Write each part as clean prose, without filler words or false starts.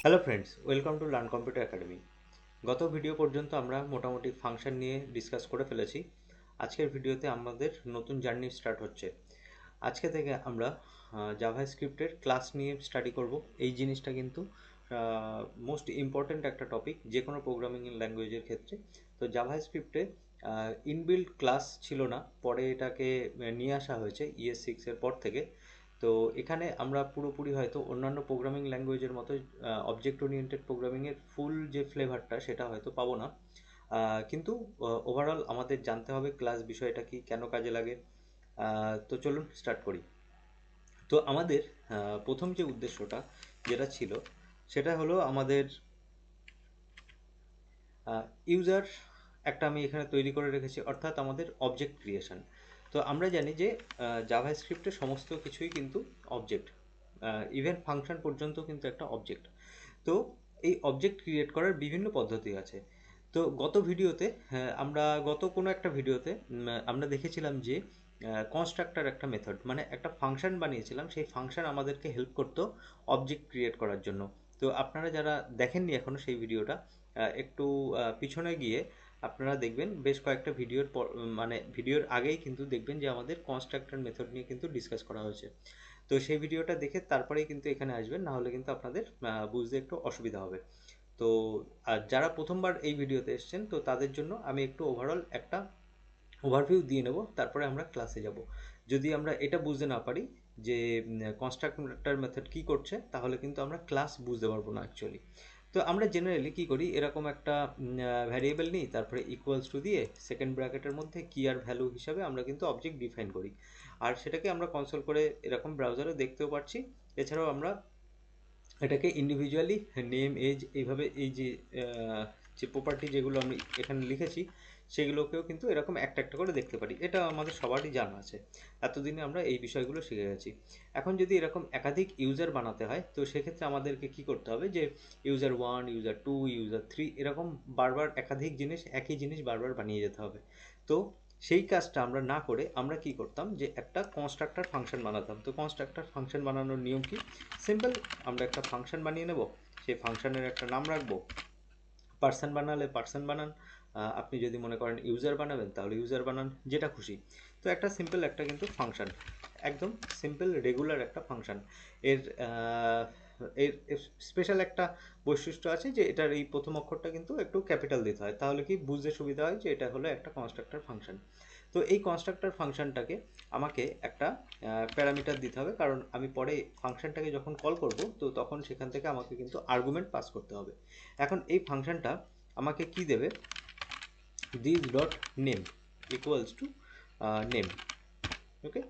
Hello friends, welcome to learn computer academy. গত video পর্যন্ত আমরা মোটামুটি ফাংশন নিয়ে ডিসকাস করে ফেলেছি। আজকের ভিডিওতে আমাদের নতুন জার্নি স্টার্ট হচ্ছে। আজকে থেকে আমরা জাভা স্ক্রিপ্টের ক্লাস নিয়ে স্টাডি করব। এই জিনিসটা কিন্তু মোস্ট ইম্পর্ট্যান্ট একটা টপিক যে কোনো প্রোগ্রামিং ল্যাঙ্গুয়েজের ক্ষেত্রে। তো জাভা স্ক্রিপ্টে ইনবিল্ট ক্লাস ছিল না, পরে এটাকে নিয়ে আসা হয়েছে ES6 এর পর থেকে। তো এখানে আমরা পুরোপুরি হয়তো অন্যান্য প্রোগ্রামিং ল্যাঙ্গুয়েজের মতো অবজেক্ট ওরিয়েন্টেড প্রোগ্রামিংয়ের ফুল যে ফ্লেভারটা সেটা হয়তো পাবো না। কিন্তু ওভারঅল আমাদের জানতে হবে ক্লাস বিষয়টা কি, কেন কাজে লাগে। তো চলুন স্টার্ট করি। তো আমাদের প্রথম যে উদ্দেশ্যটা যেটা ছিল সেটা হলো আমাদের ইউজার একটা আমি এখানে তৈরি করে রেখেছি, অর্থাৎ আমাদের অবজেক্ট ক্রিয়েশন। তো আমরা জানি যে জাভা স্ক্রিপ্টের সমস্ত কিছুই কিন্তু অবজেক্ট, ইভেন ফাংশন পর্যন্ত কিন্তু একটা অবজেক্ট। তো এই অবজেক্ট ক্রিয়েট করার বিভিন্ন পদ্ধতি আছে। তো গত ভিডিওতে আমরা গত কোনো একটা ভিডিওতে আমরা দেখেছিলাম যে কনস্ট্রাক্টর একটা মেথড, মানে একটা ফাংশন বানিয়েছিলাম, সেই ফাংশন আমাদেরকে হেল্প করতো অবজেক্ট ক্রিয়েট করার জন্য। তো আপনারা যারা দেখেননি এখনও সেই ভিডিওটা, একটু পিছনে গিয়ে আপনারা দেখবেন বেশ কয়েকটা ভিডিওর পর, মানে ভিডিওর আগেই কিন্তু দেখবেন যে আমাদের কনস্ট্রাক্টর মেথড নিয়ে কিন্তু ডিসকাস করা হয়েছে। তো সেই ভিডিওটা দেখে তারপরেই কিন্তু এখানে আসবেন, না হলে কিন্তু আপনাদের বুঝতে একটু অসুবিধা হবে। তো আর যারা প্রথমবার এই ভিডিওতে এসেছেন, তো তাদের জন্য আমি একটু ওভারঅল একটা ওভারভিউ দিয়ে নেব, তারপরে আমরা ক্লাসে যাব। যদি আমরা এটা বুঝতে না পারি যে কনস্ট্রাক্টর মেথড কি করছে, তাহলে কিন্তু আমরা ক্লাস বুঝতে পারবো না অ্যাকচুয়ালি। তো আমরা জেনারেলি কি করি, এরকম একটা ভ্যারিয়েবল নিই, তারপরে ইকুয়ালস টু দিয়ে সেকেন্ড ব্র্যাকেটের মধ্যে কি আর ভ্যালু হিসাবে আমরা কিন্তু অবজেক্ট ডিফাইন করি। আর সেটাকে আমরা কনসোল করে এরকম ব্রাউজারে দেখতেও পাচ্ছি। এছাড়াও আমরা এটাকে ইন্ডিভিজুয়ালি নেম, এজ, এইভাবে এই যে যে প্রপার্টি যেগুলো আমি এখানে লিখেছি সেগুলোকেও কিন্তু এরকম একটা একটা করে দেখতে পারি। এটা আমাদের সবারই জানা আছে, এতদিনে আমরা এই বিষয়গুলো শিখে গেছি। এখন যদি এরকম একাধিক ইউজার বানাতে হয়, তো সেক্ষেত্রে আমাদেরকে কি করতে হবে যে ইউজার 1, ইউজার 2, ইউজার 3 এরকম বারবার একাধিক জিনিস, একই জিনিস বারবার বানিয়ে যেতে হবে। তো সেই কাজটা আমরা না করে আমরা কি করতাম, যে একটা কনস্ট্রাক্টর ফাংশন বানাতাম। তো কনস্ট্রাক্টর ফাংশন বানানোর নিয়ম কি? সিম্পল। আমরা একটা ফাংশন বানিয়ে নেব, সেই ফাংশনের একটা নাম রাখবো। পার্সন বানালে পার্সন বানান, আপনি যদি মনে করেন ইউজার বানাবেন তাহলে ইউজার বানান, যেটা খুশি। তো একটা সিম্পল একটা কিন্তু ফাংশন, একদম সিম্পল রেগুলার একটা ফাংশন। এর এর স্পেশাল একটা বৈশিষ্ট্য আছে যে এটার এই প্রথম অক্ষরটা কিন্তু একটু ক্যাপিটাল দিতে হয়, তাহলে কি বুঝতে সুবিধা হয় যে এটা হলো একটা কনস্ট্রাক্টর ফাংশন। তো এই কনস্ট্রাক্টর ফাংশনটাকে আমাকে একটা প্যারামিটার দিতে হবে, কারণ আমি পরে ফাংশনটাকে যখন কল করব, তো তখন সেখান থেকে আমাকে কিন্তু আর্গুমেন্ট পাস করতে হবে। এখন এই ফাংশনটা আমাকে কি দেবে, this dot name equals to name. Okay,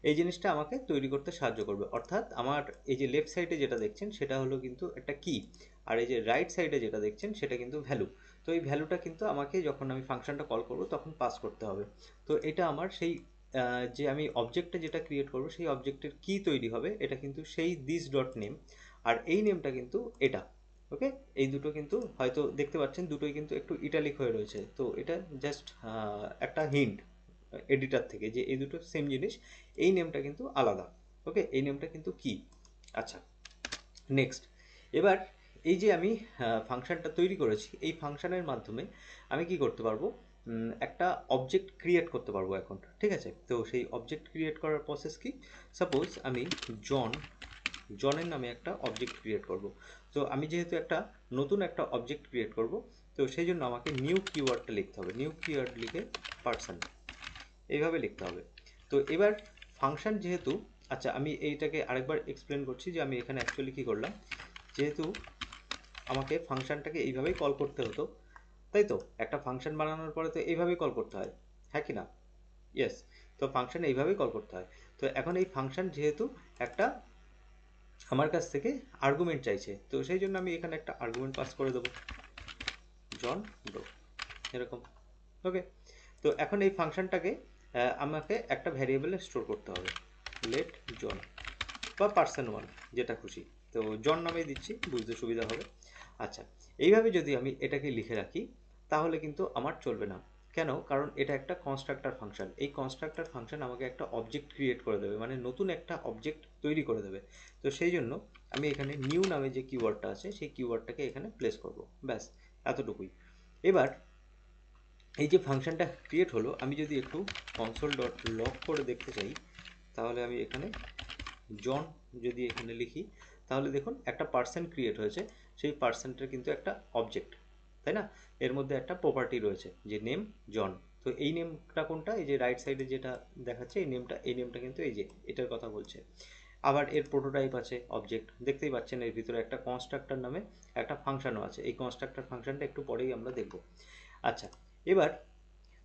এই জিনিসটা আমাকে তৈরি করতে সাহায্য করবে। অর্থাৎ আমার এই যে লেফট সাইডে যেটা দেখছেন সেটা হলো কিন্তু একটা কি, আর এই যে রাইট সাইডে যেটা দেখছেন সেটা কিন্তু ভ্যালু। তো এই ভ্যালুটা কিন্তু আমাকে যখন আমি ফাংশনটা কল করব তখন পাস করতে হবে। তো এটা আমার সেই যে আমি অবজেক্টে যেটা ক্রিয়েট করব সেই অবজেক্টের কি তৈরি হবে, এটা কিন্তু সেই দিস ডট নেম। আর এই নেমটা কিন্তু এটা। ওকে, এই দুটো কিন্তু হয়তো দেখতে পাচ্ছেন দুটোই কিন্তু একটু ইটালিক হয়ে রয়েছে, তো এটা জাস্ট একটা হিন্ট এডিটার থেকে যে এই দুটো সেম জিনিস, এই নেমটা কিন্তু আলাদা। ওকে, এই নেমটা কিন্তু কি। আচ্ছা, নেক্সট। এবার এই যে আমি ফাংশনটা তৈরি করেছি, এই ফাংশনের মাধ্যমে আমি কি করতে পারবো, একটা অবজেক্ট ক্রিয়েট করতে পারবো এখন। ঠিক আছে, তো সেই অবজেক্ট ক্রিয়েট করার প্রসেস কি? সাপোজ আমি জন জনের নামে একটা অবজেক্ট ক্রিয়েট করব। তো আমি যেহেতু একটা নতুন একটা অবজেক্ট ক্রিয়েট করব, তো সেই জন্য আমাকে নিউ কিওয়ার্ডটা লিখতে হবে। নিউ কিওয়ার্ড লিখে পার্সন, এইভাবে লিখতে হবে। তো এবার ফাংশন যেহেতু, আচ্ছা আমি এইটাকে আরেকবার এক্সপ্লেন করছি যে আমি এখানে অ্যাকচুয়ালি কী করলাম। যেহেতু আমাকে ফাংশনটাকে এইভাবেই কল করতে হতো, তাই তো একটা ফাংশন বানানোর পরে তো এইভাবেই কল করতে হয়, হ্যাঁ কি না? ইয়েস। তো ফাংশন এইভাবেই কল করতে হয়। তো এখন এই ফাংশন যেহেতু একটা আমার কাছ থেকে আর্গুমেন্ট চাইছে, তো সেই জন্য আমি এখানে একটা আর্গুমেন্ট পাস করে দেবো, জন ডো, এরকম। ওকে, তো এখন এই ফাংশনটাকে আমাকে একটা ভ্যারিয়েবলে স্টোর করতে হবে, লেট জন বা পার্সন 1, যেটা খুশি। তো জন নামে দিচ্ছি, বুঝতে সুবিধা হবে। আচ্ছা, এইভাবে যদি আমি এটাকে লিখে রাখি তাহলে কিন্তু আমার চলবে না। কেন? কারণ এটা একটা কনস্ট্রাক্টর ফাংশন। এই কনস্ট্রাক্টর ফাংশন আমাকে একটা অবজেক্ট ক্রিয়েট করে দেবে, মানে নতুন একটা অবজেক্ট তৈরি করে দেবে। তো সেই জন্য আমি এখানে নিউ নামে যে কিওয়ার্ডটা আছে সেই কিওয়ার্ডটাকে এখানে প্লেস করব, ব্যাস এতটুকুই। এবার এই যে ফাংশনটা ক্রিয়েট হলো, আমি যদি একটু কনসোল ডট লগ করে দেখতে চাই, তাহলে আমি এখানে জন যদি এখানে লিখি, তাহলে দেখুন একটা পার্সন ক্রিয়েট হয়েছে, সেই পার্সনটার কিন্তু একটা অবজেক্ট, তাই না? এর মধ্যে একটা প্রপার্টি রয়েছে যে নেম জন। তো এই নেমটা কোনটা, এই যে রাইট সাইডে যেটা দেখাচ্ছে এই নেমটা কিন্তু এই যে এটার কথা বলছে। আবার এর প্রোটোটাইপ আছে অবজেক্ট, দেখতেই পাচ্ছেন এর ভিতরে একটা কনস্ট্রাক্টর নামে একটা ফাংশনও আছে। এই কনস্ট্রাক্টর ফাংশনটা একটু পরেই আমরা দেখব। আচ্ছা, এবার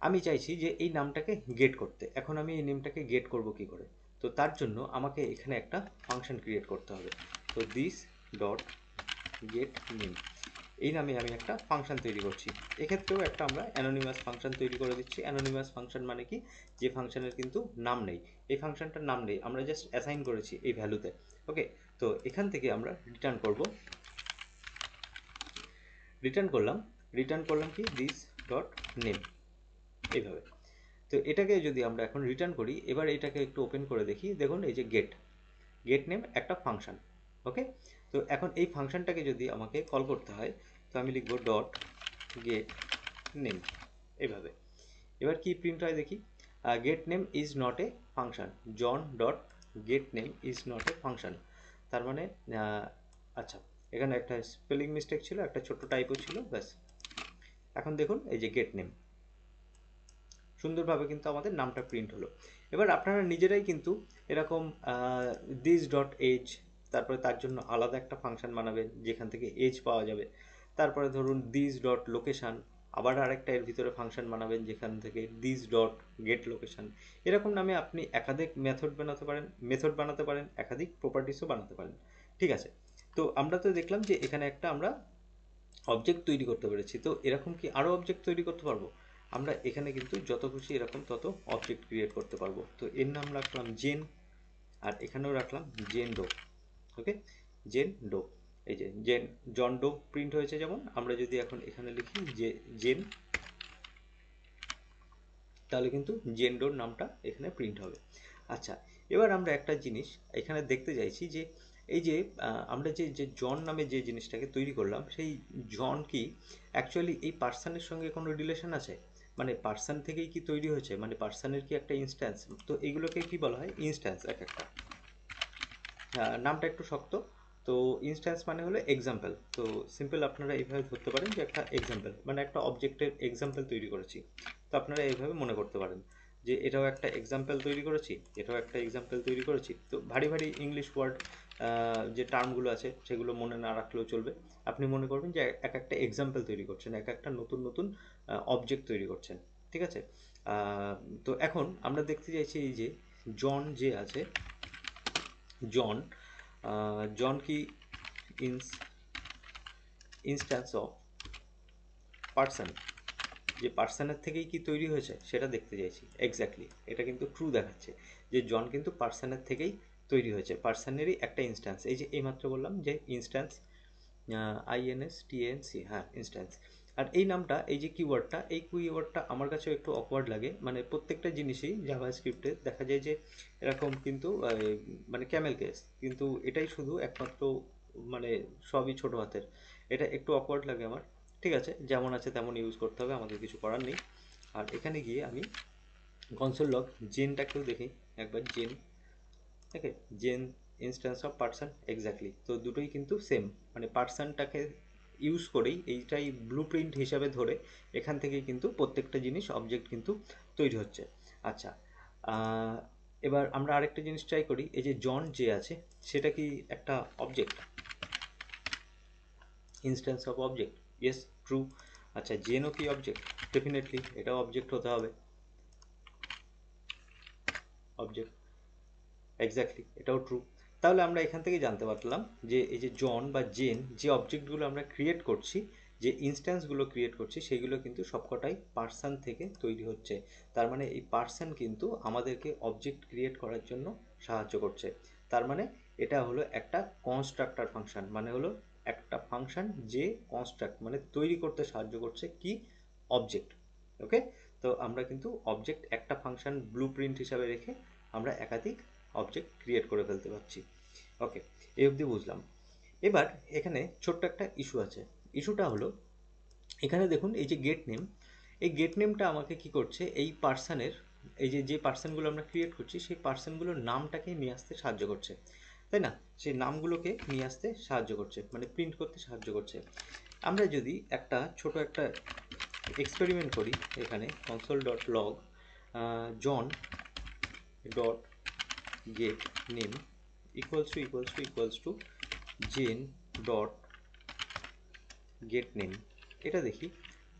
আমি চাইছি যে এই নামটাকে গেট করতে। এখন আমি এই নেমটাকে গেট করব কি করে? তো তার জন্য আমাকে এখানে একটা ফাংশন ক্রিয়েট করতে হবে। তো দিস ডট গেট নেম, এই নামে আমি একটা ফাংশন তৈরি করছি। এক্ষেত্রেও একটা আমরা অ্যানোনিমাস ফাংশন তৈরি করে দিচ্ছি। অ্যানোনিমাস ফাংশন মানে কি, যে ফাংশনের কিন্তু নাম নেই, এই ফাংশনটার নাম নেই, আমরা জাস্ট অ্যাসাইন করেছি এই ভ্যালুতে। ওকে, তো এখান থেকে আমরা রিটার্ন করব, রিটার্ন করলাম কি দিস ডট নেম, এইভাবে। তো এটাকে যদি আমরা এখন রিটার্ন করি, এবার এটাকে একটু ওপেন করে দেখি, দেখুন এই যে গেট নেম একটা ফাংশন। ওকে, তো এখন এই ফাংশনটাকে যদি আমাকে কল করতে হয়, তো আমি লিখব ডট গেট নেম, এইভাবে। এবার কি প্রিন্ট হয় দেখি, get name is not a function, John dot get name is not a function. তার মানে আচ্ছা, এখানে একটা স্পেলিং মিস্টেক ছিল, একটা ছোট্ট টাইপও ছিল, ব্যাস। এখন দেখুন এই যে গেট নেম, সুন্দরভাবে কিন্তু আমাদের নামটা প্রিন্ট হলো। এবার আপনারা নিজেরাই কিন্তু এরকম দিস ডট এজ, তারপরে তার জন্য আলাদা একটা ফাংশন বানাবেন যেখান থেকে এজ পাওয়া যাবে। তারপরে ধরুন দিস ডট লোকেশান, আবার আরেকটা এর ভিতরে ফাংশন বানাবেন যেখান থেকে দিস ডট গেট লোকেশান। এরকম নামে আপনি একাধিক মেথড বানাতে পারেন, একাধিক প্রপার্টিসও বানাতে পারেন। ঠিক আছে, তো আমরা তো দেখলাম যে এখানে একটা আমরা অবজেক্ট তৈরি করতে পেরেছি। তো এরকম কি আরও অবজেক্ট তৈরি করতে পারবো? আমরা এখানে কিন্তু যত খুশি এরকম তত অবজেক্ট ক্রিয়েট করতে পারবো। তো এর নাম রাখলাম জেন, আর এখানেও রাখলাম Jane Doe. Okay, Jane Doe, এই যে জন ডো প্রিন্ট হয়েছে। যেমন আমরা যদি এখন এখানে লিখি যে জেন, তাহলে কিন্তু জেন ডোর নামটা এখানে প্রিন্ট হবে। আচ্ছা, এবার আমরা একটা জিনিস এখানে দেখতে চাইছি যে এই যে আমরা যে জন নামে যে জিনিসটাকে তৈরি করলাম, সেই জন কি অ্যাকচুয়ালি এই পার্সনের সঙ্গে কোনো রিলেশন আছে? মানে পার্সন থেকেই কি তৈরি হয়েছে, মানে পার্সনের কি একটা ইনস্ট্যান্স? তো এগুলোকে কি বলা হয়, ইনস্ট্যান্স এক একটা। নামটা একটু শক্ত। তো ইনস্ট্যান্স মানে হলো এক্সাম্পল। তো সিম্পল আপনারা এইভাবে ধরতে পারেন যে একটা এক্সাম্পল মানে একটা অবজেক্টের এক্সাম্পল তৈরি করেছি। তো আপনারা এইভাবে মনে করতে পারেন যে এটাও একটা এক্সাম্পল তৈরি করেছি, এটাও একটা এক্সাম্পল তৈরি করেছি। তো ভারী ভারী ইংলিশ ওয়ার্ড যে টার্মগুলো আছে সেগুলো মনে না রাখলেও চলবে। আপনি মনে করবেন যে এক একটা এক্সাম্পল তৈরি করছেন, এক একটা নতুন নতুন অবজেক্ট তৈরি করছেন। ঠিক আছে, আহ, তো এখন আমরা দেখতে চাইছি এই যে জন যে আছে, জন জন কি ইনস্ট্যান্স অফ পার্সন, যে পার্সনের থেকেই কি তৈরি হয়েছে সেটা দেখতে চাইছি। এক্স্যাক্টলি, এটা কিন্তু ট্রু দেখাচ্ছে যে জন কিন্তু পার্সনের থেকেই তৈরি হয়েছে, পার্সনেরই একটা ইনস্ট্যান্স। এই যে এইমাত্র বললাম যে ইনস্ট্যান্স, INSTANC, হ্যাঁ ইনস্ট্যান্স। আর এই নামটা, এই যে কিওয়ার্ডটা, এই কিওয়ার্ডটা আমার কাছেও একটু অকওয়ার্ড লাগে। মানে প্রত্যেকটা জিনিসই জাভাস্ক্রিপ্টে দেখা যায় যে এরকম কিন্তু মানে ক্যামেল কেস, কিন্তু এটাই শুধু একমাত্র মানে সবই ছোট হাতের। এটা একটু অকওয়ার্ড লাগে আমার। ঠিক আছে, যেমন আছে তেমন ইউজ করতে হবে, আমাদের কিছু করার নেই। আর এখানে গিয়ে আমি কনসোল লগ জেনটাকেও দেখি একবার, Jane. Okay, Jane instance of person, exactly. তো দুটোই কিন্তু সেম, মানে পার্সনটাকে ইউজ করেই, এইটাই ব্লু প্রিন্ট হিসাবে ধরে এখান থেকেই কিন্তু প্রত্যেকটা জিনিস অবজেক্ট কিন্তু তৈরি হচ্ছে। আচ্ছা, আহ, এবার আমরা আরেকটা জিনিস ট্রাই করি। এই যে জন যে আছে সেটা কি একটা object, instance of object? Yes, true. আচ্ছা, জেনও কি অবজেক্ট? ডেফিনেটলি এটাও অবজেক্ট হতে হবে, অবজেক্ট, এক্স্যাক্টলি এটাও ট্রু। তাহলে আমরা এখান থেকে জানতে পারলাম যে এই যে জন বা জেন যে অবজেক্টগুলো আমরা ক্রিয়েট করছি, যে ইনস্ট্যান্সগুলো ক্রিয়েট করছি, সেগুলো কিন্তু সবকটাই পার্সন থেকে তৈরি হচ্ছে। তার মানে এই পার্সন কিন্তু আমাদেরকে অবজেক্ট ক্রিয়েট করার জন্য সাহায্য করছে। তার মানে এটা হলো একটা কনস্ট্রাক্টর ফাংশন, মানে হলো একটা ফাংশন যে কনস্ট্রাক্ট মানে তৈরি করতে সাহায্য করছে কি, অবজেক্ট। ওকে, তো আমরা কিন্তু অবজেক্ট একটা ফাংশন ব্লু প্রিন্ট হিসাবে রেখে আমরা একাধিক অবজেক্ট ক্রিয়েট করে ফেলতে পারছি। ওকে, এই অবধি বুঝলাম। এবার এখানে ছোট্ট একটা ইস্যু আছে। ইস্যুটা হলো, এখানে দেখুন এই যে গেট নেম, এই গেট নেমটা আমাকে কি করছে, এই পার্সনের, এই যে যে পার্সনগুলো আমরা ক্রিয়েট করছি সেই পার্সনগুলোর নামটাকে নিয়ে আসতে সাহায্য করছে, তাই না? সেই নামগুলোকে নিয়ে আসতে সাহায্য করছে, মানে প্রিন্ট করতে সাহায্য করছে। আমরা যদি একটা ছোট একটা এক্সপেরিমেন্ট করি, এখানে console.log John dot get name equals to Jane dot get name, এটা দেখি,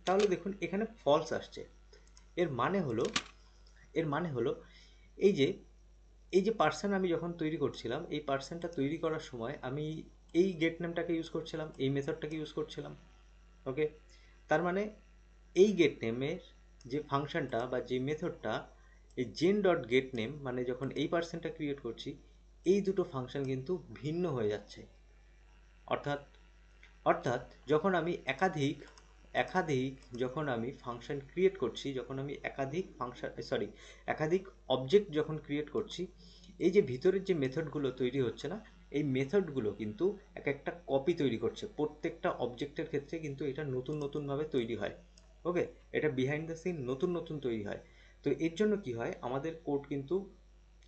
তাহলে দেখুন এখানে ফলস আসছে। এর মানে হলো, এর মানে হলো এই যে, এই যে পার্সন আমি যখন তৈরি করছিলাম, এই পার্সনটা তৈরি করার সময় আমি এই গেট নেমটাকে ইউজ করছিলাম, এই মেথডটাকে ইউজ করছিলাম। ওকে, তার মানে এই গেট নেমের যে ফাংশনটা বা যে মেথডটা, এই জেন ডট গেট নেম মানে যখন এই পার্সনটা ক্রিয়েট করছি, এই দুটো ফাংশন কিন্তু ভিন্ন হয়ে যাচ্ছে। অর্থাৎ অর্থাৎ যখন আমি একাধিক একাধিক যখন আমি ফাংশন ক্রিয়েট করছি, যখন আমি একাধিক ফাংশন একাধিক অবজেক্ট যখন ক্রিয়েট করছি, এই যে ভিতরের যে মেথডগুলো তৈরি হচ্ছে না, এই মেথডগুলো কিন্তু এক একটা কপি তৈরি করছে। প্রত্যেকটা অবজেক্টের ক্ষেত্রে কিন্তু এটা নতুন নতুনভাবে তৈরি হয়। ওকে, এটা বিহাইন্ড দ্য সিন নতুন নতুন তৈরি হয়। তো এর জন্য কি হয়, আমাদের কোড কিন্তু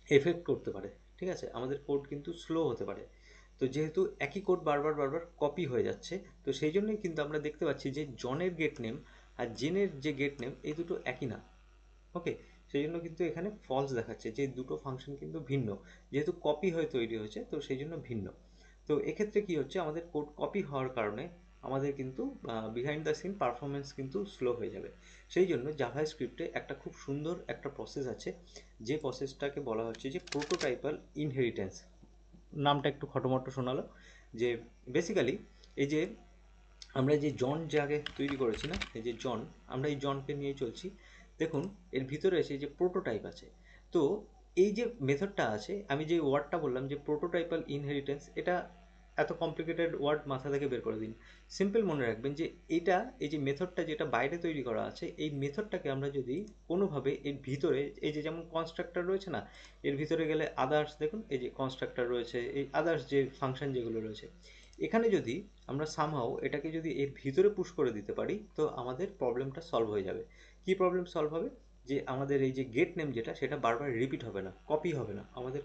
এফেক্ট করতে পারে, ঠিক আছে, আমাদের কোড কিন্তু স্লো হতে পারে। তো যেহেতু একই কোড বারবার বারবার কপি হয়ে যাচ্ছে, তো সেই জন্যই কিন্তু আমরা দেখতে পাচ্ছি যে জনের গেট নেম আর জেনের যে গেট নেম এই দুটো একই না। ওকে, সেই জন্য কিন্তু এখানে ফলস দেখাচ্ছে যে দুটো ফাংশন কিন্তু ভিন্ন, যেহেতু কপি হয়ে তৈরি হয়েছে তো সেই জন্য ভিন্ন। তো এক্ষেত্রে কি হচ্ছে, আমাদের কোড কপি হওয়ার কারণে আমাদের কিন্তু বিহাইন্ড দ্য সিন পারফরমেন্স কিন্তু স্লো হয়ে যাবে। সেই জন্য জাভাস্ক্রিপ্টে একটা খুব সুন্দর একটা প্রসেস আছে, যে প্রসেসটাকে বলা হচ্ছে যে প্রোটোটাইপাল ইনহেরিটেন্স। নামটা একটু খটোমটো শোনালো, যে বেসিক্যালি এই যে আমরা যে জন যে আগে তৈরি করেছি না, এই যে জন, আমরা এই জনকে নিয়ে চলছি। দেখুন এর ভিতরে এসে যে প্রোটোটাইপ আছে, তো এই যে মেথডটা আছে, আমি যে ওয়ার্ডটা বললাম যে প্রোটোটাইপাল ইনহেরিটেন্স, এটা এত কমপ্লিকেটেড ওয়ার্ড মাথা থেকে বের করে দিন। সিম্পল মনে রাখবেন যে এটা, এই যে মেথডটা যেটা বাইরে তৈরি করা আছে, এই মেথডটাকে আমরা যদি কোনোভাবে এর ভিতরে, এই যে যেমন কনস্ট্রাক্টর রয়েছে না, এর ভিতরে গেলে আদার্স, দেখুন এই যে কনস্ট্রাক্টর রয়েছে, এই আদার্স যে ফাংশন যেগুলো রয়েছে, এখানে যদি আমরা সামহাও এটাকে যদি এর ভিতরে পুশ করে দিতে পারি, তো আমাদের প্রবলেমটা সলভ হয়ে যাবে। কি প্রবলেম সলভ হবে, যে আমাদের এই যে গেট নেম যেটা, সেটা বারবার রিপিট হবে না, কপি হবে না, আমাদের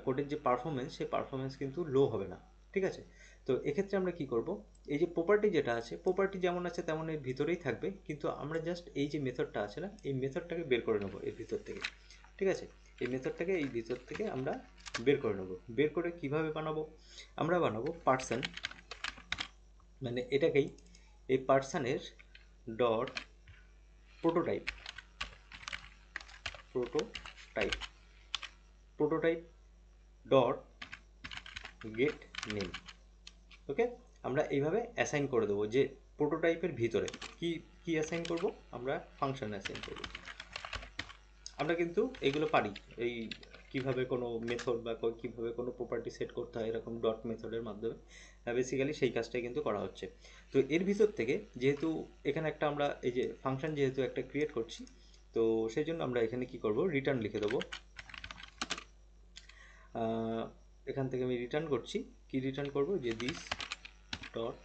কোডের যে পারফরমেন্স, সেই পারফরমেন্স কিন্তু লো হবে না। ঠিক আছে, তো এক্ষেত্রে আমরা কি করব, এই যে প্রপার্টি যেটা আছে, প্রপার্টি যেমন আছে তেমন এর ভিতরেই থাকবে, কিন্তু আমরা জাস্ট এই যে মেথডটা আছে না, এই মেথডটাকে বের করে নেবো এর ভিতর থেকে। ঠিক আছে, এই মেথডটাকে এই ভিতর থেকে আমরা বের করে নেবো। বের করে কিভাবে বানাবো, আমরা বানাবো পার্সন, মানে এটাকেই এই পার্সনের dot prototype, prototype prototype dot get name. Okay, আমরা এইভাবে অ্যাসাইন করে দেবো যে প্রোটোটাইপের ভিতরে কি কি অ্যাসাইন করব, আমরা ফাংশন অ্যাসাইন করব। আমরা কিন্তু এগুলো পারি, এই কিভাবে কোনো মেথড বা কিভাবে কোনো প্রপার্টি সেট করতে হয় এরকম ডট মেথডের মাধ্যমে, বেসিক্যালি সেই কাজটাই কিন্তু করা হচ্ছে। তো এর ভিতর থেকে যেহেতু এখানে একটা আমরা এই যে ফাংশন যেহেতু একটা ক্রিয়েট করছি, তো সেই জন্য আমরা এখানে কি করব, রিটার্ন লিখে দেবো। এখান থেকে আমি রিটার্ন করছি, কি রিটার্ন করব, যে দিস ডট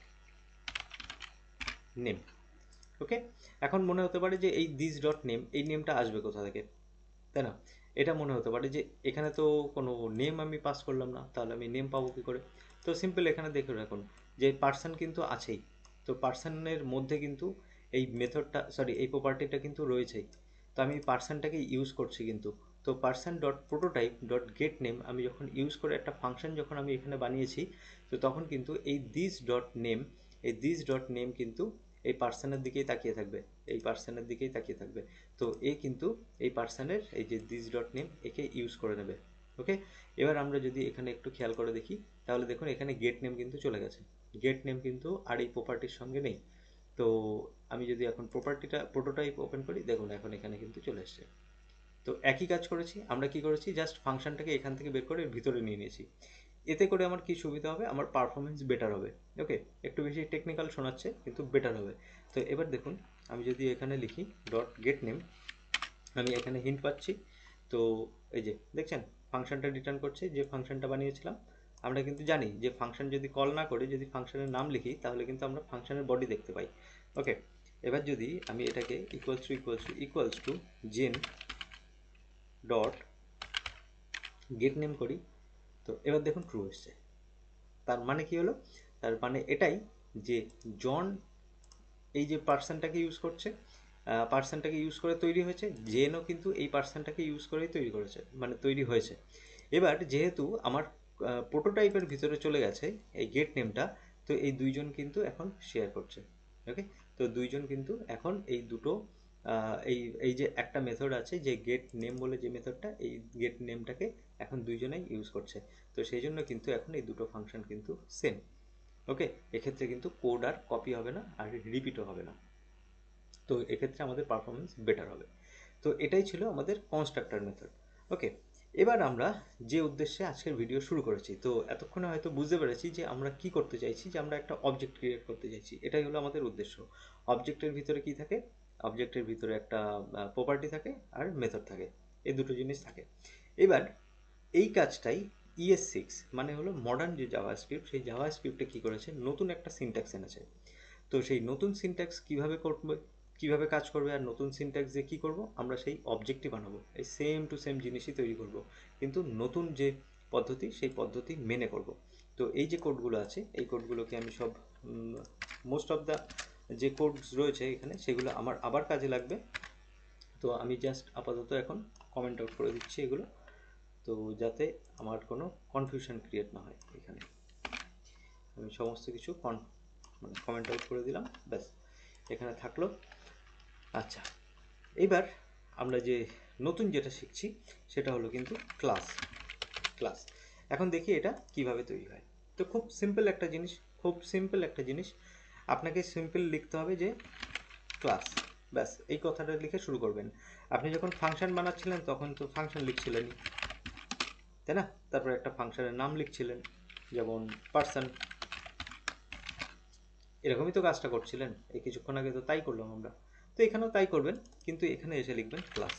নেম। ওকে, এখন মনে হতে পারে যে এই দিস ডট নেম, এই নেমটা আসবে কোথা থেকে, তাই না? এটা মনে হতে পারে যে এখানে তো কোনো নেম আমি পাস করলাম না, তাহলে আমি নেম পাবো কী করে? তো সিম্পল এখানে দেখে রাখুন যে পার্সন কিন্তু আছেই, তো পার্সনের মধ্যে কিন্তু এই মেথডটা, সরি এই প্রপার্টিটা কিন্তু রয়েছেই। তো আমি পার্সনটাকে ইউজ করছি কিন্তু, তো person dot prototype dot get name আমি যখন ইউজ করে একটা ফাংশন যখন আমি এখানে বানিয়েছি, তো তখন কিন্তু এই দিস ডট নেম, এই দিস ডট নেম কিন্তু এই পার্সনের দিকেই তাকিয়ে থাকবে, এই পার্সনের দিকেই তাকিয়ে থাকবে। তো এ কিন্তু এই পার্সনের এই যে দিস ডট নেম একে ইউজ করে নেবে। ওকে, এবার আমরা যদি এখানে একটু খেয়াল করে দেখি, তাহলে দেখুন এখানে গেট নেম কিন্তু চলে গেছে, গেট নেম কিন্তু আর এই প্রপার্টির সঙ্গে নেই। তো আমি যদি এখন প্রপার্টিটা প্রোটোটাইপ ওপেন করি, দেখুন এখন এখানে কিন্তু চলে এসছে। তো একই কাজ করেছি, আমরা কি করেছি, জাস্ট ফাংশনটাকে এখান থেকে বের করে এর ভিতরে নিয়ে নিয়েছি। এতে করে আমার কি সুবিধা হবে, আমার পারফরমেন্স বেটার হবে। ওকে, একটু বেশি টেকনিক্যাল শোনাচ্ছে কিন্তু বেটার হবে। তো এবার দেখুন আমি যদি এখানে লিখি ডট গেট নেম, আমি এখানে হিন্ট পাচ্ছি। তো এই যে দেখছেন ফাংশনটা রিটার্ন করছে যে ফাংশনটা বানিয়েছিলাম, আমরা কিন্তু জানি যে ফাংশন যদি কল না করে যদি ফাংশনের নাম লিখি তাহলে কিন্তু আমরা ফাংশনের বডি দেখতে পাই। ওকে, এবার যদি আমি এটাকে equals to Jane dot get name করি, তো এবার দেখুন ট্রু এসছে। তার মানে কি হলো? তার মানে এটাই যে জন এই যে পার্সনটাকে ইউজ করছে, পার্সনটাকে ইউজ করে তৈরি হয়েছে, জেনও কিন্তু এই পার্সনটাকে ইউজ করেই তৈরি করেছে, মানে তৈরি হয়েছে। এবার যেহেতু আমার প্রোটোটাইপের ভিতরে চলে গেছে এই গেট নেমটা, তো এই দুইজন কিন্তু এখন শেয়ার করছে। ওকে, তো দুইজন কিন্তু এখন এই দুটো এই এই যে একটা মেথড আছে যে গেট নেম বলে যে মেথডটা, এই গেট নেমটাকে এখন দুইজনেই ইউজ করছে। তো সেই জন্য কিন্তু এখন এই দুটো ফাংশন কিন্তু সেম। ওকে, এক্ষেত্রে কিন্তু কোড আর কপি হবে না আর রিপিটও হবে না। তো এক্ষেত্রে আমাদের পারফরমেন্স বেটার হবে। তো এটাই ছিল আমাদের কনস্ট্রাক্টর মেথড। ওকে, এবার আমরা যে উদ্দেশ্যে আজকের ভিডিও শুরু করেছি, তো এতক্ষণে হয়তো বুঝতে পেরেছি যে আমরা কি করতে চাইছি, যে আমরা একটা অবজেক্ট ক্রিয়েট করতে চাইছি, এটাই হলো আমাদের উদ্দেশ্য। অবজেক্টের ভিতরে কি থাকে? অবজেক্টের ভিতরে একটা প্রপার্টি থাকে আর মেথড থাকে, এই দুটো জিনিস থাকে। এবার এই কাজটাই ES6 মানে হলো মডার্ন যে জাভাস্ক্রিপ্ট, সেই জাভাস্ক্রিপ্টে কি করেছে, নতুন একটা সিনট্যাক্স এনেছে। তো সেই নতুন সিনট্যাক্স কিভাবে করবে, কিভাবে কাজ করবে, আর নতুন সিনট্যাক্স দিয়ে কী করবো, আমরা সেই অবজেক্টই বানাবো, এই সেম টু সেম জিনিসই তৈরি করব, কিন্তু নতুন যে পদ্ধতি সেই পদ্ধতি মেনে করব। তো এই যে কোডগুলো আছে এই কোডগুলোকে আমি সব মোস্ট অফ দ্য যে কোডস রয়েছে এখানে সেগুলো আমার আবার কাজে লাগবে। তো আমি জাস্ট আপাতত এখন কমেন্ট আউট করে দিচ্ছি এগুলো, তো যাতে আমার কোনো কনফিউশন ক্রিয়েট না হয়। এখানে আমি সমস্ত কিছু মানে কমেন্ট আউট করে দিলাম, ব্যাস এখানে থাকলো। আচ্ছা, এইবার আমরা যে নতুন যেটা শিখছি সেটা হলো কিন্তু ক্লাস। ক্লাস এখন দেখি এটা কিভাবে তৈরি হয়। তো খুব সিম্পল একটা জিনিস, খুব সিম্পল একটা জিনিস, আপনাকে সিম্পল লিখতে হবে যে ক্লাস, ব্যাস এই কথাটা লিখে শুরু করবেন। আপনি যখন ফাংশন বানাচ্ছিলেন তখন তো ফাংশন লিখছিলেনই, তাই না? তারপর একটা ফাংশনের নাম লিখছিলেন, যেমন পার্সন, এরকমই তো কাজটা করছিলেন। এই কিছুক্ষণ আগে তো তাই করলাম আমরা, তো এখানেও তাই করবেন, কিন্তু এখানে এসে লিখবেন ক্লাস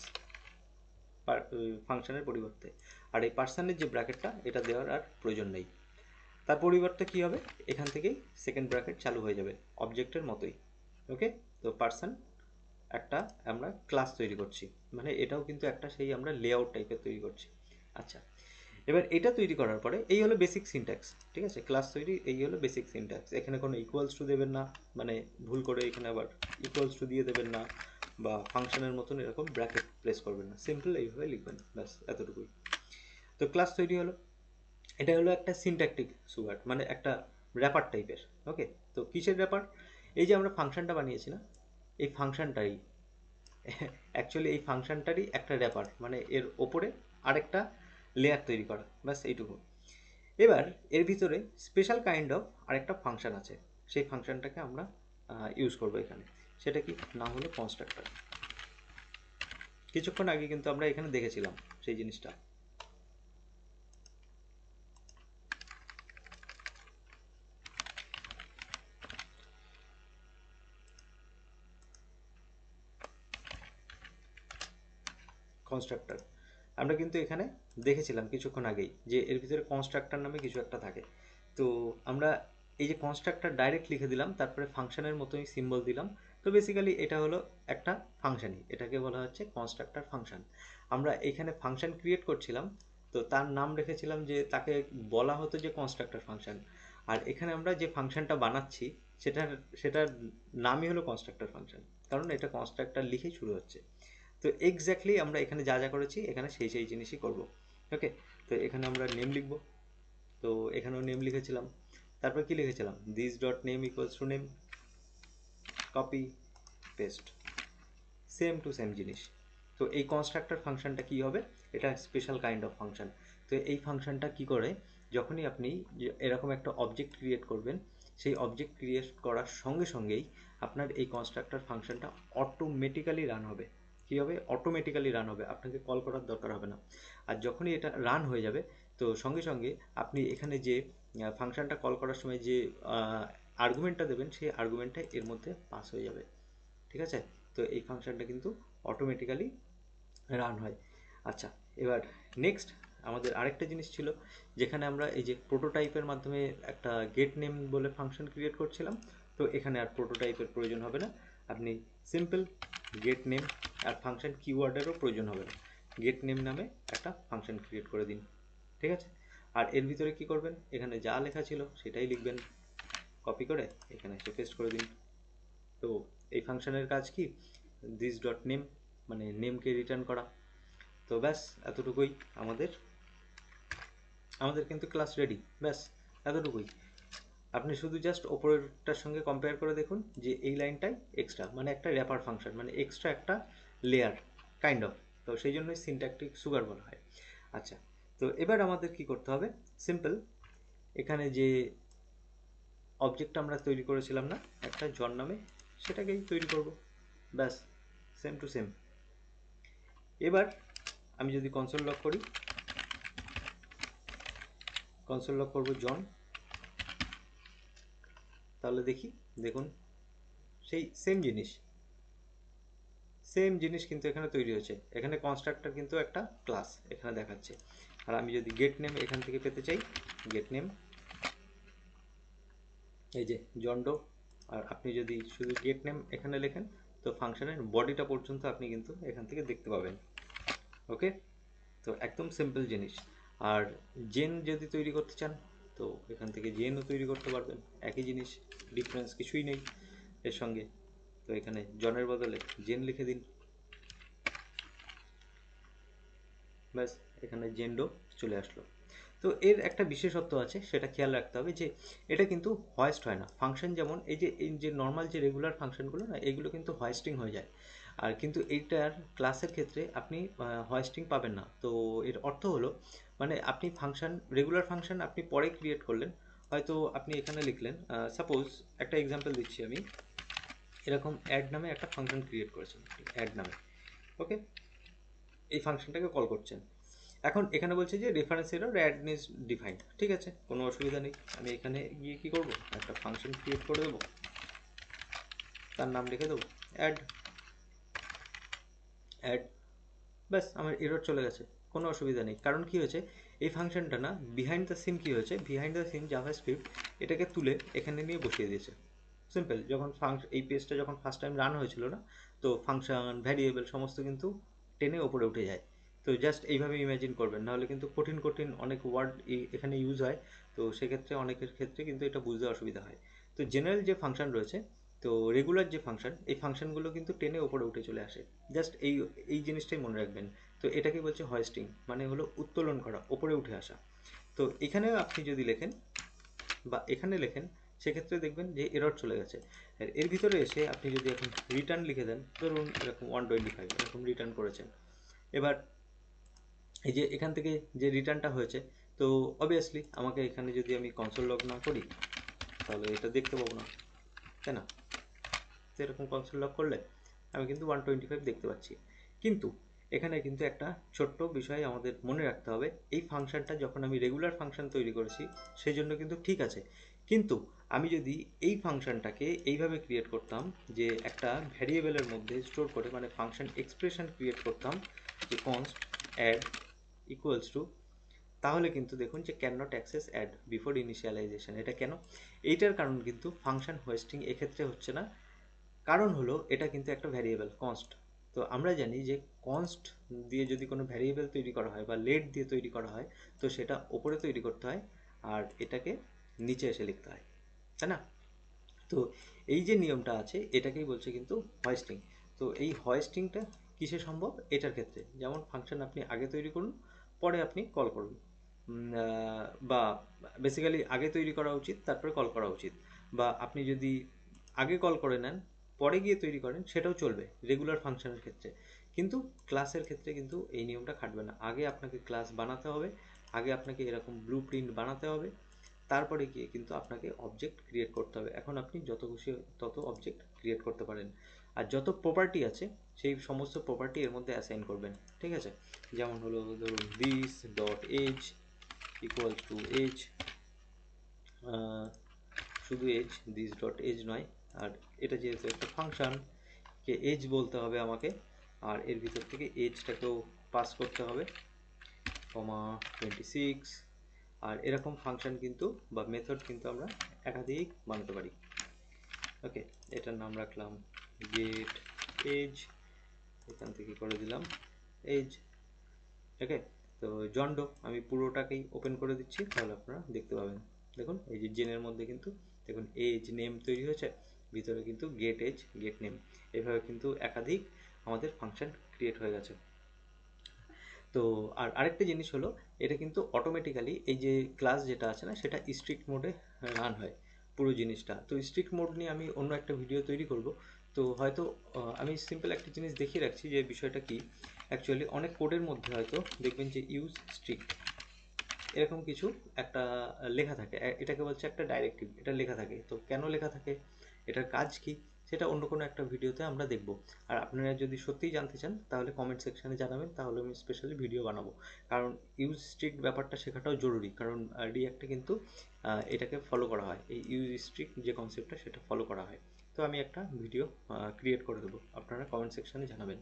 ফাংশনের পরিবর্তে। আর এই পার্সনের যে ব্র্যাকেটটা এটা দেওয়ার আর প্রয়োজন নেই। তার পরিবর্তে কি হবে, এখান থেকেই সেকেন্ড ব্র্যাকেট চালু হয়ে যাবে অবজেক্টের মতোই। ওকে, তো পার্সন একটা আমরা ক্লাস তৈরি করছি, মানে এটাও কিন্তু একটা সেই আমরা লেআউট টাইপের তৈরি করছি। আচ্ছা, এবার এটা তৈরি করার পরে এই হলো বেসিক সিনট্যাক্স, ঠিক আছে? ক্লাস তৈরি এই হলো বেসিক সিনট্যাক্স। এখানে কোনো ইকুয়ালস টু দেবেন না, মানে ভুল করে এখানে আবার ইকুয়ালস টু দিয়ে দেবেন না, বা ফাংশনের মতন এরকম ব্র্যাকেট প্লেস করবেন না, সিম্পল এইভাবে লিখবেন, ব্যাস এতটুকুই। তো ক্লাস তৈরি হলো, এটা হলো একটা সিনট্যাকটিক সুগার, মানে একটা র্যাপার টাইপের। ওকে, তো কিসের র্যাপার? এই যে আমরা ফাংশনটা বানিয়েছি না, এই ফাংশনটাই অ্যাকচুয়ালি এই ফাংশনটারই একটা র্যাপার, মানে এর ওপরে আরেকটা লেয়ার তৈরি করা, ব্যাস এইটুকু। এবার এর ভিতরে স্পেশাল কাইন্ড অফ আরেকটা ফাংশন আছে, সেই ফাংশনটাকে আমরা ইউজ করবো এখানে। সেটা কি না হলো কনস্ট্রাক্টর। কিছুক্ষণ আগে কিন্তু আমরা এখানে দেখেছিলাম সেই জিনিসটা। কনস্ট্রাক্টর আমরা কিন্তু এখানে দেখেছিলাম কিছুক্ষণ আগেই যে এর ভিতরে কনস্ট্রাক্টর নামে কিছু একটা থাকে। তো আমরা এই যে কনস্ট্রাক্টর ডাইরেক্ট লিখে দিলাম, তারপরে ফাংশনের মতোই সিম্বল দিলাম। তো বেসিক্যালি এটা হলো একটা ফাংশনই, এটাকে বলা হচ্ছে কনস্ট্রাক্টর ফাংশন। আমরা এখানে ফাংশন ক্রিয়েট করছিলাম, তো তার নাম রেখেছিলাম যে তাকে বলা হতো যে কনস্ট্রাক্টর ফাংশন। আর এখানে আমরা যে ফাংশনটা বানাচ্ছি সেটার সেটার নামই হলো কনস্ট্রাক্টর ফাংশন, কারণ এটা কনস্ট্রাক্টর লিখেই শুরু হচ্ছে। তো এক্স্যাক্টলি আমরা এখানে যা যা করেছি এখানে সেই সেই জিনিসই করব। ওকে, তো এখানে আমরা নেম লিখব, তো এখানেও নেম লিখেছিলাম। তারপর কি লিখেছিলাম, this dot name equals to name, copy paste, same to same জিনিস। তো এই কনস্ট্রাক্টর ফাংশনটা কি হবে, এটা স্পেশাল কাইন্ড অফ ফাংশন। তো এই ফাংশনটা কি করে, যখনই আপনি এরকম একটা অবজেক্ট ক্রিয়েট করবেন, সেই অবজেক্ট ক্রিয়েট করার সঙ্গে সঙ্গেই আপনার এই কনস্ট্রাক্টর ফাংশনটা অটোমেটিক্যালি রান হবে। কী হবে, অটোমেটিক্যালি রান হবে, আপনাকে কল করার দরকার হবে না। আর যখনই এটা রান হয়ে যাবে, তো সঙ্গে সঙ্গে আপনি এখানে যে ফাংশনটা কল করার সময় যে আর্গুমেন্টটা দেবেন, সেই আর্গুমেন্টটা এর মধ্যে পাস হয়ে যাবে, ঠিক আছে? তো এই ফাংশনটা কিন্তু অটোমেটিক্যালি রান হয়। আচ্ছা, এবার নেক্সট আমাদের আরেকটা জিনিস ছিল যেখানে আমরা এই যে প্রোটোটাইপের মাধ্যমে একটা গেট নেম বলে ফাংশন ক্রিয়েট করছিলাম। তো এখানে আর প্রোটোটাইপের প্রয়োজন হবে না, আপনি সিম্পল গেট নেম আর ফাংশন কিওয়ার্ডেরও প্রয়োজন হবে না, গেট নেম নামে একটা ফাংশন ক্রিয়েট করে দিন। ঠিক আছে, আর এর ভিতরে কি করবেন, এখানে যা লেখা ছিল সেটাই লিখবেন, কপি করে এখানে এসে পেস্ট করে দিন। তো এই ফাংশনের কাজ কি, দিস ডট নেম মানে নেমকে রিটার্ন করা। তো ব্যাস এতটুকুই আমাদের আমাদের কিন্তু ক্লাস রেডি, ব্যাস এতটুকুই। আপনি শুধু জাস্ট ওপরেরটার সঙ্গে কম্পেয়ার করে দেখুন যে এই লাইনটাই এক্সট্রা, মানে একটা র্যাপার ফাংশন, মানে এক্সট্রা একটা লেয়ার কাইন্ড অফ। তো সেই জন্যই সিনট্যাকটিক সুগার বলা হয়। আচ্ছা, তো এবার আমাদের কি করতে হবে, সিম্পল এখানে যে অবজেক্টটা আমরা তৈরি করেছিলাম না একটা জন নামে, সেটাকেই তৈরি করব, ব্যাস সেম টু সেম। এবার আমি যদি কনসোল লক করি, কনসোল লক করব জন, তাহলে দেখি, দেখুন সেই সেম জিনিস কিন্তু এখানে তৈরি হয়েছে। এখানে কনস্ট্রাক্টর কিন্তু একটা ক্লাস এখানে দেখাচ্ছে। আর আমি যদি গেট নেম এখান থেকে পেতে চাই, গেট নেম এই যে জন্ডো, আর আপনি যদি শুধু গেট নেম এখানে লেখেন তো ফাংশনের বডিটা পর্যন্ত আপনি কিন্তু এখান থেকে দেখতে পাবেন। ওকে, তো একদম সিম্পল জিনিস। আর জেন যদি তৈরি করতে চান তো এখান থেকে জেনও তৈরি করতে পারবেন, একই জিনিস, ডিফারেন্স কিছুই নেই এর সঙ্গে। তো এখানে জনের বদলে জেন লিখে দিন, ব্যাস এখানে জেন্ডো চলে আসলো। তো এর একটা বিশেষত্ব আছে, সেটা খেয়াল রাখতে হবে যে এটা কিন্তু হয়েস্ট হয় না ফাংশন, যেমন এই যে নর্মাল যে রেগুলার ফাংশনগুলো না, এগুলো কিন্তু হয়েস্টিং হয়ে যায়। আর কিন্তু এইটার ক্লাসের ক্ষেত্রে আপনি হয়েস্টিং পাবেন না। তো এর অর্থ হলো, মানে আপনি ফাংশন, রেগুলার ফাংশন আপনি পরে ক্রিয়েট করলেন, হয়তো আপনি এখানে লিখলেন, সাপোজ একটা এক্সাম্পল দিচ্ছি আমি, এরকম অ্যাড নামে একটা ফাংশন ক্রিয়েট করেছেন, অ্যাড নামে, ওকে, এই ফাংশনটাকে কল করছেন। এখন এখানে বলছে যে reference error add is defined, ঠিক আছে, কোনো অসুবিধা নেই। আমি এখানে গিয়ে কী করবো, একটা ফাংশন ক্রিয়েট করে দেবো, তার নাম লিখে দেবো অ্যাড, অ্যাড, ব্যাস আমার এরর চলে গেছে, কোনো অসুবিধা নেই। কারণ কি হয়েছে, এই ফাংশনটা না বিহাইন্ড দ্য সিন কি হয়েছে, বিহাইন্ড দ্য সিন জাভাস্ক্রিপ্ট এটাকে তুলে এখানে নিয়ে বসিয়ে দিয়েছে। সিম্পল, যখন এই পেজটা যখন ফার্স্ট টাইম রান হয়েছিল না, তো ফাংশন ভ্যারিয়েবল সমস্ত কিন্তু টেনে ওপরে উঠে যায়। তো জাস্ট এইভাবে ইমাজিন করবেন, নাহলে কিন্তু কঠিন কঠিন অনেক ওয়ার্ড এখানে ইউজ হয়। তো সেক্ষেত্রে অনেকের ক্ষেত্রে কিন্তু এটা বুঝতে অসুবিধা হয়। তো জেনারেল যে ফাংশন রয়েছে, তো রেগুলার যে ফাংশন, এই ফাংশনগুলো কিন্তু টেনে ওপরে উঠে চলে আসে, জাস্ট এই এই জিনিসটাই মনে রাখবেন। তো এটাকে বলছে হয়েস্টিং, মানে হলো উত্তোলন করা, ওপরে উঠে আসা। তো এখানেও আপনি যদি লেখেন বা এখানে লেখেন, সেক্ষেত্রে দেখবেন যে এরর চলে গেছে। আর এর ভিতরে এসে আপনি যদি এখন রিটার্ন লিখে দেন, ধরুন এরকম 125 এরকম রিটার্ন করেছেন, এবার এই যে এখান থেকে যে রিটার্নটা হয়েছে, তো অবভিয়াসলি আমাকে এখানে যদি আমি কনসোল লগ না করি তাহলে এটা দেখতে পাবো না, তাই না? তো এরকম কনসোল লগ করলে আমি কিন্তু 125 দেখতে পাচ্ছি। কিন্তু এখানে কিন্তু একটা ছোট্ট বিষয় আমাদের মনে রাখতে হবে, এই ফাংশনটা যখন আমি রেগুলার ফাংশন তৈরি করেছি সেই জন্য কিন্তু ঠিক আছে, কিন্তু আমি যদি এই ফাংশনটাকে এইভাবে ক্রিয়েট করতাম যে একটা ভ্যারিয়েবলের মধ্যে স্টোর করে, মানে ফাংশন এক্সপ্রেশন ক্রিয়েট করতাম যে কনস্ট অ্যাড ইকুয়ালস টু, তাহলে কিন্তু দেখুন যে can not access add before initialization. এটা কেন? এইটার কারণ কিন্তু ফাংশন হোয়েস্টিং এক্ষেত্রে হচ্ছে না, কারণ হলো এটা কিন্তু একটা ভ্যারিয়েবল কনস্ট। তো আমরা জানি যে কনস্ট দিয়ে যদি কোনো ভ্যারিয়েবল তৈরি করা হয় বা লেট দিয়ে তৈরি করা হয়, তো সেটা ওপরে তৈরি করতে হয় আর এটাকে নিচে এসে লিখতে হয়, তাই না? তো এই যে নিয়মটা আছে এটাকেই বলছে কিন্তু হয়েস্টিং। তো এই হয়েস্টিংটা কিসে সম্ভব, এটার ক্ষেত্রে যেমন ফাংশন আপনি আগে তৈরি করুন, পরে আপনি কল করুন, বা বেসিক্যালি আগে তৈরি করা উচিত তারপরে কল করা উচিত, বা আপনি যদি আগে কল করে নেন পরে গিয়ে তৈরি করেন সেটাও চলবে রেগুলার ফাংশনের ক্ষেত্রে। কিন্তু ক্লাসের ক্ষেত্রে কিন্তু এই নিয়মটা খাটবে না, আগে আপনাকে ক্লাস বানাতে হবে, আগে আপনাকে এরকম ব্লু প্রিন্ট বানাতে হবে, তারপরে গিয়ে কিন্তু আপনাকে অবজেক্ট ক্রিয়েট করতে হবে। এখন আপনি যত খুশি তত অবজেক্ট ক্রিয়েট করতে পারেন, আর যত প্রপার্টি আছে সেই সমস্ত প্রপার্টি এর মধ্যে অ্যাসাইন করবেন, ঠিক আছে? যেমন হলো ধরুন this dot age equals to age, শুধু এজ, দিস ডট এজ নয়, আর এটা যেহেতু একটা ফাংশন কে এজ বলতে হবে আমাকে, আর এর ভিতর থেকে এজটাকেও পাস করতে হবে, কমা 26, আর এরকম ফাংশন কিন্তু বা মেথড কিন্তু আমরা একাধিক বানাতে পারি। ওকে, এটার নাম রাখলাম গেট এজ, এখান থেকে করে দিলাম এজ। ওকে, তো জন্ডো আমি পুরোটাকেই ওপেন করে দিচ্ছি, তাহলে আপনারা দেখতে পাবেন। দেখুন এই যে জেনের মধ্যে কিন্তু দেখুন এজ নেম তৈরি হয়েছে, ভিতরে কিন্তু গেট এজ গেট নেম, এভাবে কিন্তু একাধিক আমাদের ফাংশন ক্রিয়েট হয়ে গেছে। তো আর আরেকটা জিনিস হলো, এটা কিন্তু অটোমেটিক্যালি এই যে ক্লাস যেটা আছে না, সেটা স্ট্রিক্ট মোডে রান হয় পুরো জিনিসটা। তো স্ট্রিক্ট মোড নিয়ে আমি অন্য একটা ভিডিও তৈরি করব। তো হয়তো আমি সিম্পল একটা জিনিস দেখিয়ে রাখছি যে বিষয়টা কি। অ্যাকচুয়ালি অনেক কোডের মধ্যে হয়তো দেখবেন যে ইউজ স্ট্রিক্ট এরকম কিছু একটা লেখা থাকে, এটাকে বলছে একটা ডাইরেক্টিভ, এটা লেখা থাকে। তো কেন লেখা থাকে, এটার কাজ কি, সেটা অন্য কোনো একটা ভিডিওতে আমরা দেখব। আর আপনারা যদি সত্যিই জানতে চান তাহলে কমেন্ট সেকশানে জানাবেন, তাহলে আমি স্পেশালি ভিডিও বানাবো। কারণ ইউজ স্ট্রিক্ট ব্যাপারটা শেখাটাও জরুরি, কারণ রিঅ্যাক্টে কিন্তু এটাকে ফলো করা হয়, এই ইউজ স্ট্রিক্ট যে কনসেপ্টটা সেটা ফলো করা হয়। তো আমি একটা ভিডিও ক্রিয়েট করে দেবো, আপনারা কমেন্ট সেকশানে জানাবেন।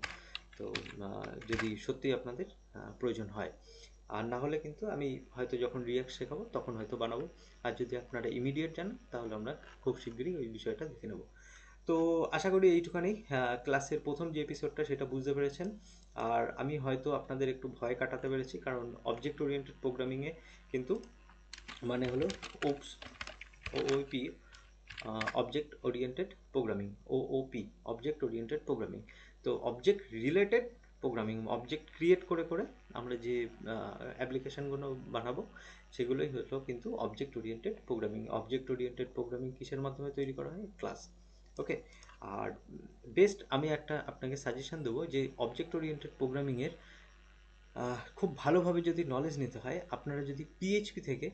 তো যদি সত্যিই আপনাদের প্রয়োজন হয়, আর না হলে কিন্তু আমি হয়তো যখন রিয়াক্ট শেখাবো তখন হয়তো বানাবো। আর যদি আপনারা ইমিডিয়েট জানেন তাহলে আমরা খুব শিগগিরই ওই বিষয়টা দেখে নেব। তো আশা করি এইটুখানি ক্লাসের প্রথম যে এপিসোডটা সেটা বুঝতে পেরেছেন। আর আমি হয়তো আপনাদের একটু ভয় কাটাতে পেরেছি, কারণ অবজেক্ট ওরিয়েন্টেড প্রোগ্রামিংয়ে কিন্তু মানে হলো oops, OOP, object oriented programming, OOP, object oriented programming. তো object related programming, object create করে করে আমরা যে অ্যাপ্লিকেশানগুলো বানাবো সেগুলোই হলো কিন্তু object oriented programming. Object oriented programming কিসের মাধ্যমে তৈরি করা হয়? ক্লাস। ওকে, আর বেস্ট আমি একটা আপনাকে সাজেশন দেবো যে অবজেক্ট ওরিয়েন্টেড প্রোগ্রামিংয়ের খুব ভালোভাবে যদি নলেজ নিতে হয়, আপনারা যদি পিএইচপি থেকে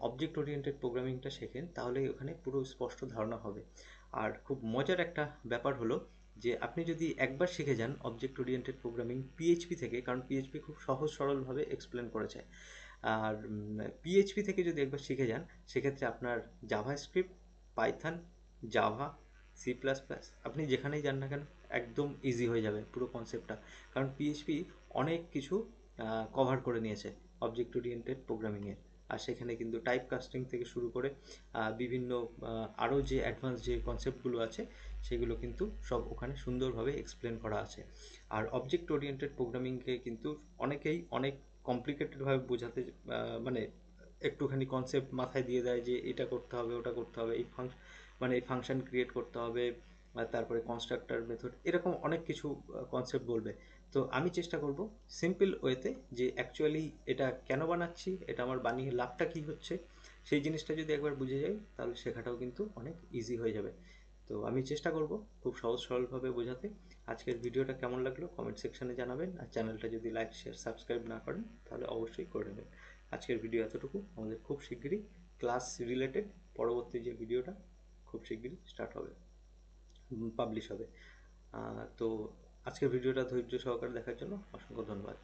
অবজেক্ট ওরিয়েন্টেড প্রোগ্রামিংটা শেখেন তাহলে ওখানে পুরো স্পষ্ট ধারণা হবে। আর খুব মজার একটা ব্যাপার হলো যে আপনি যদি একবার শিখে যান অবজেক্ট ওরিয়েন্টেড প্রোগ্রামিং পিএইচপি থেকে, কারণ পিএইচপি খুব সহজ সরলভাবে এক্সপ্লেন করেছে, আর পিএইচপি থেকে যদি একবার শিখে যান সেক্ষেত্রে আপনার JavaScript, Python, Java, C plus plus আপনি যেখানেই যান না কেন একদম ইজি হয়ে যাবে পুরো কনসেপ্টটা। কারণ পিএইচপি অনেক কিছু কভার করে নিয়েছে অবজেক্ট ওরিয়েন্টেড প্রোগ্রামিংয়ের। আর সেখানে কিন্তু টাইপ কাস্টিং থেকে শুরু করে বিভিন্ন আরও যে অ্যাডভান্স যে কনসেপ্টগুলো আছে সেগুলো কিন্তু সব ওখানে সুন্দরভাবে এক্সপ্লেন করা আছে। আর অবজেক্ট ওরিয়েন্টেড প্রোগ্রামিংকে কিন্তু অনেকেই অনেক কমপ্লিকেটেডভাবে বোঝাতে মানে একটুখানি কনসেপ্ট মাথায় দিয়ে দেয় যে এটা করতে হবে ওটা করতে হবে, এই মানে এই ফাংশন ক্রিয়েট করতে হবে, আর তারপরে কনস্ট্রাক্টর মেথড, এরকম অনেক কিছু কনসেপ্ট বলবে। তো আমি চেষ্টা করব সিম্পল ওয়েতে যে অ্যাকচুয়ালি এটা কেন বানাচ্ছি, এটা আমার বানিয়ে লাভটা কী হচ্ছে, সেই জিনিসটা যদি একবার বুঝে যাই তাহলে শেখাটাও কিন্তু অনেক ইজি হয়ে যাবে। তো আমি চেষ্টা করব খুব সহজ সরলভাবে বোঝাতে। আজকের ভিডিওটা কেমন লাগলো কমেন্ট সেকশানে জানাবেন, আর চ্যানেলটা যদি লাইক শেয়ার সাবস্ক্রাইব না করেন তাহলে অবশ্যই করে নেবেন। আজকের ভিডিও এতটুকু, আমাদের খুব শিগগিরই ক্লাস রিলেটেড পরবর্তী যে ভিডিওটা খুব শিগগিরই স্টার্ট হবে, পাবলিশ হবে। তো আজকের ভিডিওটা ধৈর্য সহকারে দেখার জন্য অসংখ্য ধন্যবাদ।